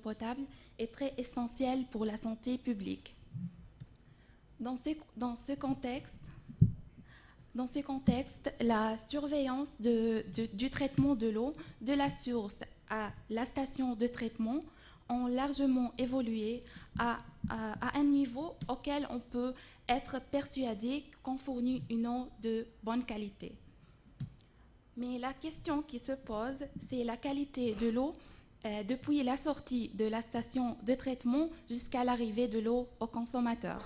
potable est très essentielle pour la santé publique. Dans ce contexte, la surveillance du traitement de l'eau de la source à la station de traitement ont largement évolué à un niveau auquel on peut être persuadé qu'on fournit une eau de bonne qualité. Mais la question qui se pose, c'est la qualité de l'eau depuis la sortie de la station de traitement jusqu'à l'arrivée de l'eau au consommateur.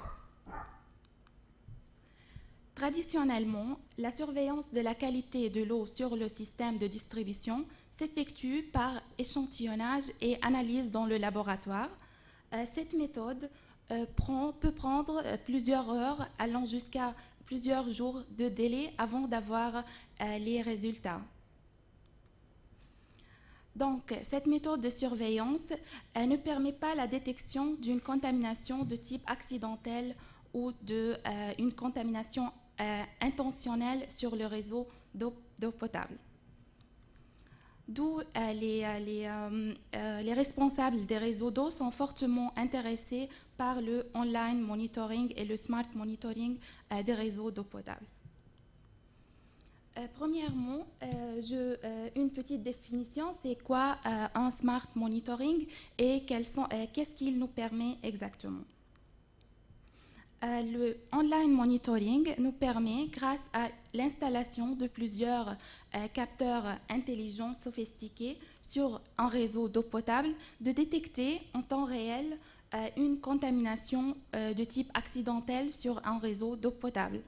Traditionnellement, la surveillance de la qualité de l'eau sur le système de distribution s'effectue par échantillonnage et analyse dans le laboratoire. Cette méthode peut prendre plusieurs heures, allant jusqu'à plusieurs jours de délai avant d'avoir les résultats. Donc, cette méthode de surveillance ne permet pas la détection d'une contamination de type accidentel ou d'une contamination intentionnelle sur le réseau d'eau potable. D'où les responsables des réseaux d'eau sont fortement intéressés par le online monitoring et le smart monitoring des réseaux d'eau potable. Premièrement, une petite définition, c'est quoi un smart monitoring et qu'est-ce qu'il nous permet exactement. Le online monitoring nous permet, grâce à l'installation de plusieurs capteurs intelligents sophistiqués sur un réseau d'eau potable, de détecter en temps réel une contamination de type accidentel sur un réseau d'eau potable.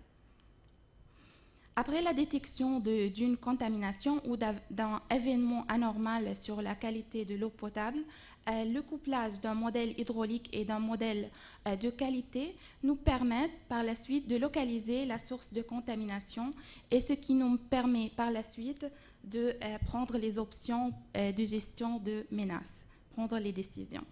Après la détection d'une contamination ou d'un événement anormal sur la qualité de l'eau potable, le couplage d'un modèle hydraulique et d'un modèle de qualité nous permettent par la suite de localiser la source de contamination, et ce qui nous permet par la suite de prendre les options de gestion de menaces, prendre les décisions.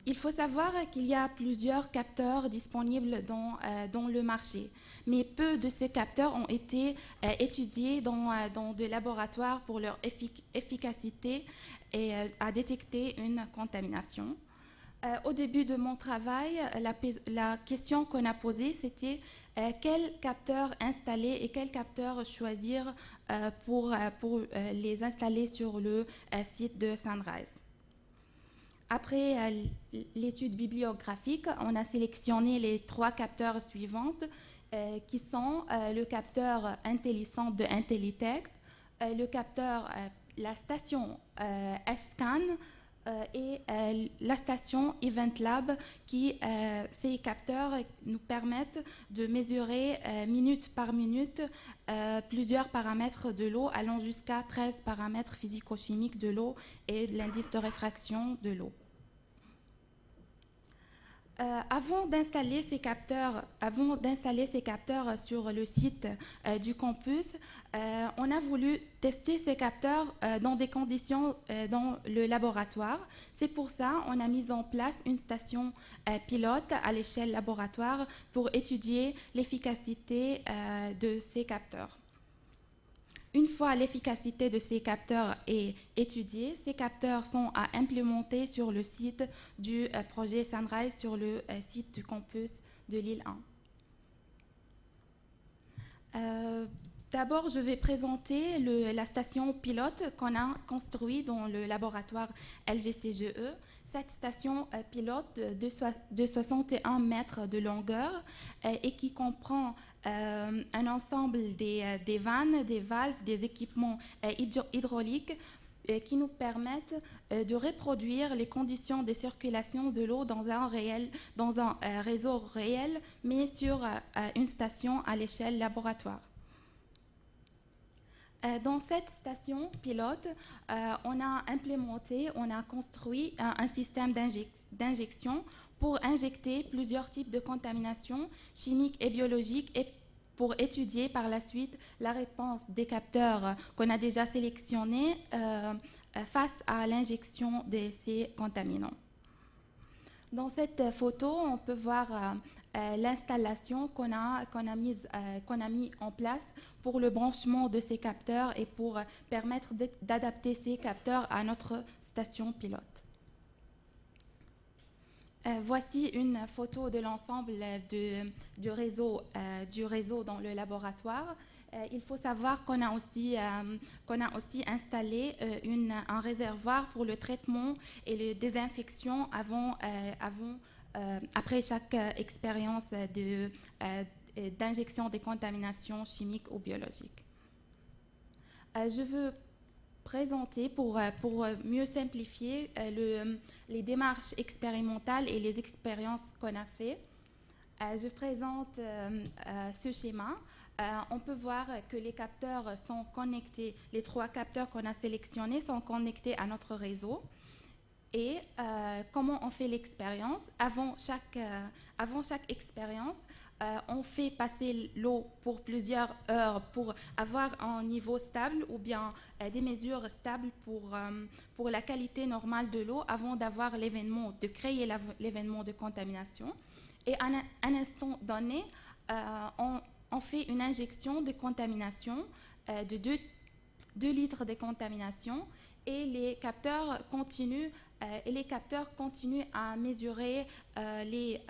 Il faut savoir qu'il y a plusieurs capteurs disponibles dans le marché, mais peu de ces capteurs ont été étudiés dans des laboratoires pour leur efficacité et à détecter une contamination. Au début de mon travail, la question qu'on a posée, c'était quel capteur installer et quel capteur choisir pour les installer sur le site de Sunrise. Après l'étude bibliographique, on a sélectionné les 3 capteurs suivants qui sont le capteur IntelliSense de Intellitech, le capteur, la station S-Scan et la station EventLab ces capteurs nous permettent de mesurer minute par minute plusieurs paramètres de l'eau allant jusqu'à 13 paramètres physico-chimiques de l'eau et l'indice de réfraction de l'eau. Avant d'installer ces capteurs sur le site du campus, on a voulu tester ces capteurs dans des conditions dans le laboratoire. C'est pour ça qu'on a mis en place une station pilote à l'échelle laboratoire pour étudier l'efficacité de ces capteurs. Une fois l'efficacité de ces capteurs est étudiée, ces capteurs sont à implémenter sur le site du projet Sunrise, sur le site du campus de Lille 1. D'abord, je vais présenter la station pilote qu'on a construite dans le laboratoire LGCGE. Cette station pilote de 61 mètres de longueur et qui comprend un ensemble des vannes, des valves, des équipements hydrauliques qui nous permettent de reproduire les conditions de circulation de l'eau dans un réseau réel, mais sur une station à l'échelle laboratoire. Dans cette station pilote, on a construit un système d'injection pour injecter plusieurs types de contaminations chimiques et biologiques et pour étudier par la suite la réponse des capteurs qu'on a déjà sélectionnés face à l'injection de ces contaminants. Dans cette photo, on peut voir l'installation qu'on a mis en place pour le branchement de ces capteurs et pour permettre d'adapter ces capteurs à notre station pilote. Voici une photo de l'ensemble du réseau dans le laboratoire. Il faut savoir qu'on a aussi installé un réservoir pour le traitement et la désinfection après chaque expérience d'injection des contaminations chimiques ou biologiques. Je veux présenter pour mieux simplifier les démarches expérimentales et les expériences qu'on a fait. Je présente ce schéma. On peut voir que les capteurs sont connectés, les 3 capteurs qu'on a sélectionnés sont connectés à notre réseau. Et comment on fait l'expérience? Avant chaque expérience, on fait passer l'eau pour plusieurs heures pour avoir un niveau stable ou bien des mesures stables pour la qualité normale de l'eau avant d'avoir l'événement, de créer l'événement de contamination. Et à un instant donné, on fait une injection de contamination de 2 litres de contamination et les capteurs continuent à mesurer les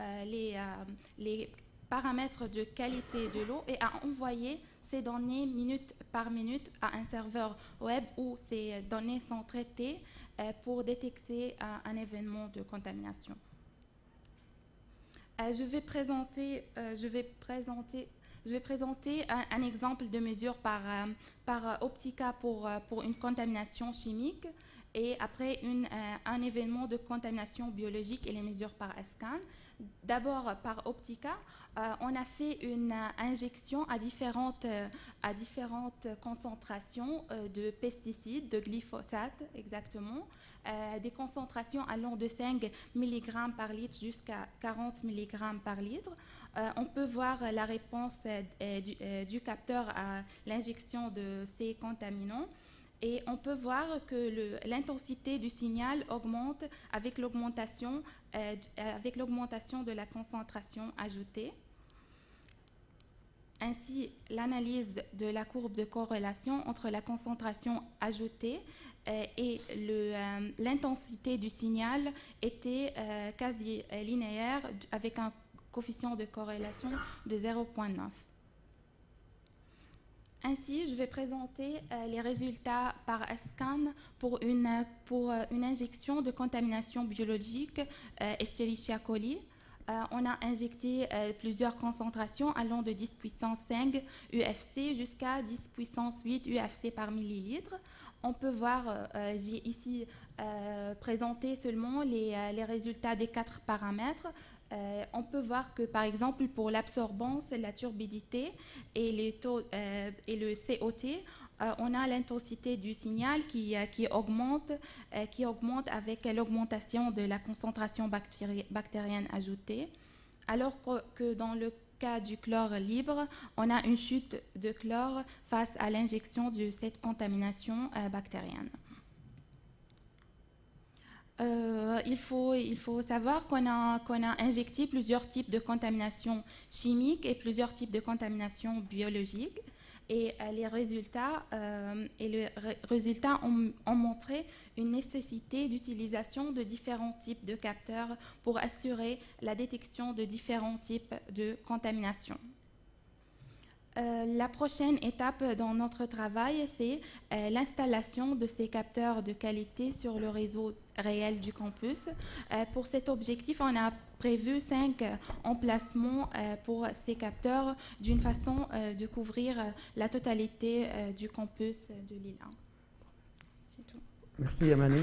paramètres de qualité de l'eau et à envoyer ces données minute par minute à un serveur web où ces données sont traitées pour détecter un événement de contamination. Je vais présenter un exemple de mesure par Optica pour une contamination chimique et après un événement de contamination biologique et les mesures par scan. D'abord, par Optica, on a fait une injection à différentes concentrations de pesticides, de glyphosate exactement, des concentrations allant de 5 mg par litre jusqu'à 40 mg par litre. On peut voir la réponse du capteur à l'injection de ces contaminants. Et on peut voir que l'intensité du signal augmente avec l'augmentation de la concentration ajoutée. Ainsi, l'analyse de la courbe de corrélation entre la concentration ajoutée et l'intensité du signal était quasi linéaire avec un coefficient de corrélation de 0,9. Ainsi, je vais présenter les résultats par scan pour une injection de contamination biologique Escherichia coli. On a injecté plusieurs concentrations allant de 10 puissance 5 UFC jusqu'à 10 puissance 8 UFC par millilitre. On peut voir, j'ai ici présenté seulement les résultats des 4 paramètres. On peut voir que, par exemple, pour l'absorbance, la turbidité et le COT, on a l'intensité du signal qui augmente avec l'augmentation de la concentration bactérienne ajoutée, alors que dans le cas du chlore libre, on a une chute de chlore face à l'injection de cette contamination bactérienne. Il faut savoir qu'on a injecté plusieurs types de contamination chimique et plusieurs types de contamination biologique. Et les résultats ont montré une nécessité d'utilisation de différents types de capteurs pour assurer la détection de différents types de contamination. La prochaine étape dans notre travail, c'est l'installation de ces capteurs de qualité sur le réseau réel du campus. Pour cet objectif, on a prévu 5 emplacements pour ces capteurs d'une façon de couvrir la totalité du campus de Lille 1. C'est tout. Merci Yamani.